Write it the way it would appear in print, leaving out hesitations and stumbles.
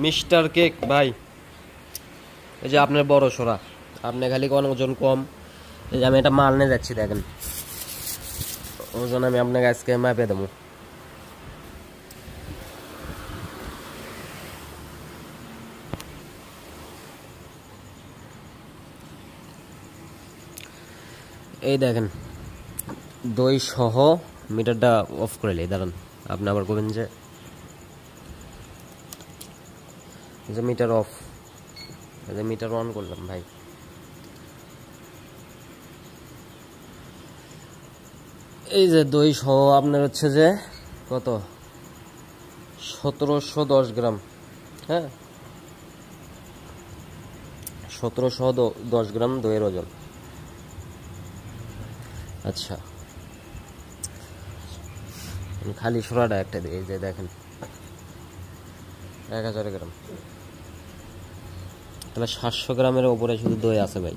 Mister cake ভাই, এই যে আপনার বড় সরা, আপনি খালি কোন ওজন কম। এই যে আমি এটা মাল নিয়ে যাচ্ছি, দেখেন ওজন আমি আপনাকে আজকে মাপে দেবো। এই দেখেন দই সহ মিটারটা অফ করে নি, দাঁড়ান। আপনি আবার বলবেন যে মিটার অফ, মিটার অন করলাম ভাই। এই যে দই সহ আপনার হচ্ছে যে কত, 1710 গ্রাম। হ্যাঁ, 1710 গ্রাম দইয়ের ওজন। আচ্ছা, খালি সোনাটা একটা দিই। এই যে দেখেন 1000 গ্রাম, তাহলে 700 গ্রামের ওপরে শুধু দই আছে ভাই।